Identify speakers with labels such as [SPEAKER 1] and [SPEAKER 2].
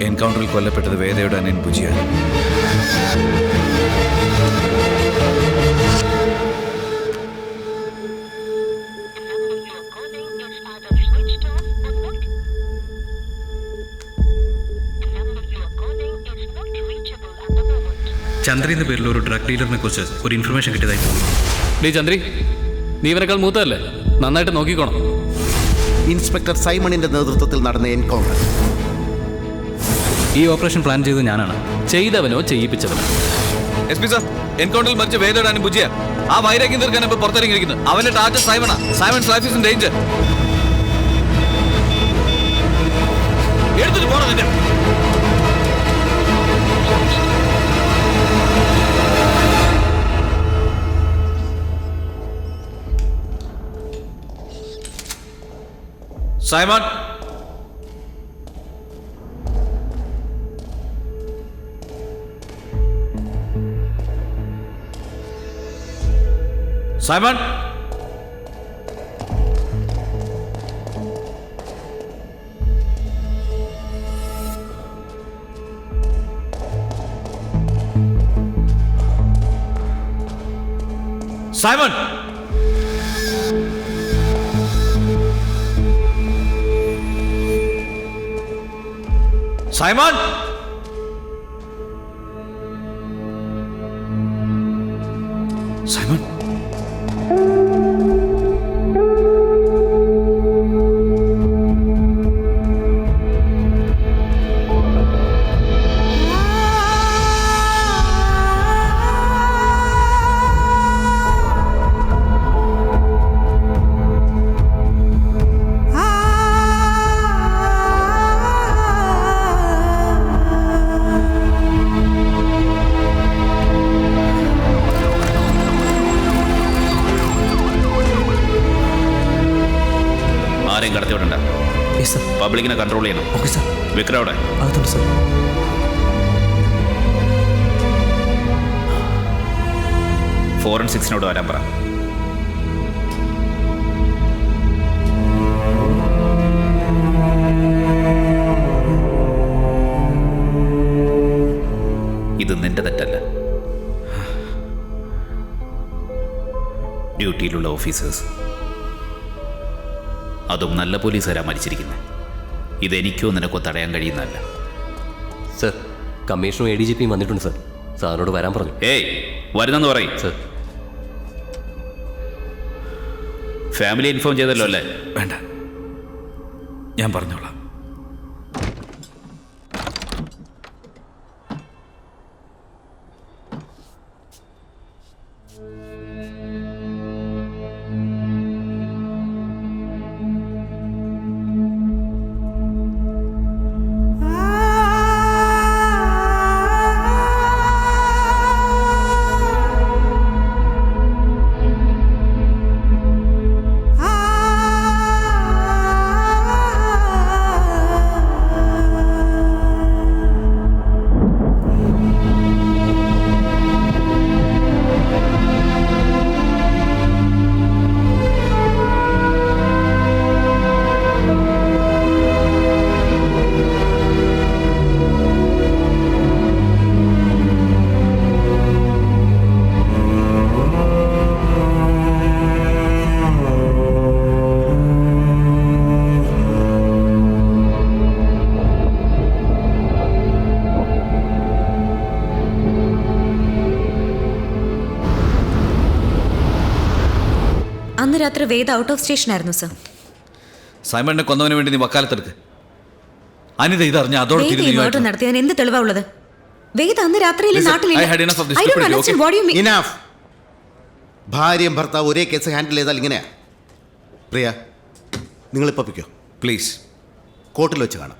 [SPEAKER 1] എൻകൗണ്ടറിൽ കൊല്ലപ്പെട്ടത് വേദയുടെ അനിയൻ ബുജിയാണ്.
[SPEAKER 2] ചന്ദ്രി എന്ന പേരിൽ ഒരു ഡ്രഗ് ഡീലറിനെ കുറിച്ച് ഒരു ഇൻഫർമേഷൻ കിട്ടിയതായി തോന്നുന്നു.
[SPEAKER 3] ചന്ദ്രി, നീ ഇവനേക്കാൾ മൂത്തതല്ലേ? നന്നായിട്ട് നോക്കിക്കോണം.
[SPEAKER 4] ഇൻസ്പെക്ടർ സൈമണിന്റെ നേതൃത്വത്തിൽ നടന്ന എൻകൗണ്ടർ.
[SPEAKER 3] ഈ ഓപ്പറേഷൻ പ്ലാൻ ചെയ്തത് ഞാനാണ്. ചെയ്തവനോ ചെയ്യിപ്പിച്ചവനോ.
[SPEAKER 1] SP സർ, എൻകൗണ്ടറിൽ മരിച്ച വേദയുടെ അനിയൻ ബുജിയ. ആ വൈരാഗ്യം തീർക്കാൻ ഇപ്പോൾ പുറത്തിറങ്ങിയിരിക്കുന്നു. അവന്റെ ടാർഗറ്റ് സൈമണാ. Simon's life is in danger. എടുത്തിട്ട് പോണം നിന്റെ. Simon, Simon, Simon, Simon, Simon. ആരെയും കടത്തിവിടണ്ട. പബ്ലിക്കിനെ കൺട്രോൾ ചെയ്യണം.
[SPEAKER 5] Okay sir.
[SPEAKER 1] വിക്രം അവിടെ
[SPEAKER 5] അതുണ്ട് സാർ.
[SPEAKER 1] ഫോറൻസിക്സിനോട് വരാൻ പറ. ഇത് നിന്റെ തെറ്റല്ല. ഡ്യൂട്ടിയിലുള്ള ഓഫീസേഴ്സ്, അതും നല്ല പോലീസുകാരാ മരിച്ചിരിക്കുന്നത്. ഇതെനിക്കോ നിനക്കോ തടയാൻ കഴിയുന്നതല്ല.
[SPEAKER 5] സർ, കമ്മീഷണറും ADGPയും വന്നിട്ടുണ്ട് സർ. സാറിനോട് വരാൻ പറഞ്ഞു.
[SPEAKER 1] ഏയ്, വരുന്നെന്ന് പറയും.
[SPEAKER 5] സർ,
[SPEAKER 1] ഫാമിലി ഇൻഫോം ചെയ്തല്ലോ അല്ലേ?
[SPEAKER 2] വേണ്ട, ഞാൻ പറഞ്ഞോളാം.
[SPEAKER 6] അന്ന് രാത്രി വേദ ഔട്ട് ഓഫ് സ്റ്റേഷൻ ആയിരുന്നു സർ.
[SPEAKER 1] സൈമണിനെ കൊന്നവന് വേണ്ടി നീ വക്കാലത്തെടുക്ക്. അനിത ഇതറിഞ്ഞ അതോടെ
[SPEAKER 6] മർഡർ നടത്തിയതിന് എന്ത് തെളിവാ ഉള്ളത്? വേദ അന്ന് രാത്രിയിൽ
[SPEAKER 4] ഭാര്യയും ഭർത്താവ് ഒരേ കേസ് ഹാൻഡിൽ ചെയ്താൽ ഇങ്ങനെയാ. പ്രിയ, നിങ്ങളിപ്പോൾ പിക്കോ
[SPEAKER 1] പ്ലീസ്.
[SPEAKER 4] കോർട്ടിൽ വെച്ച് കാണാം.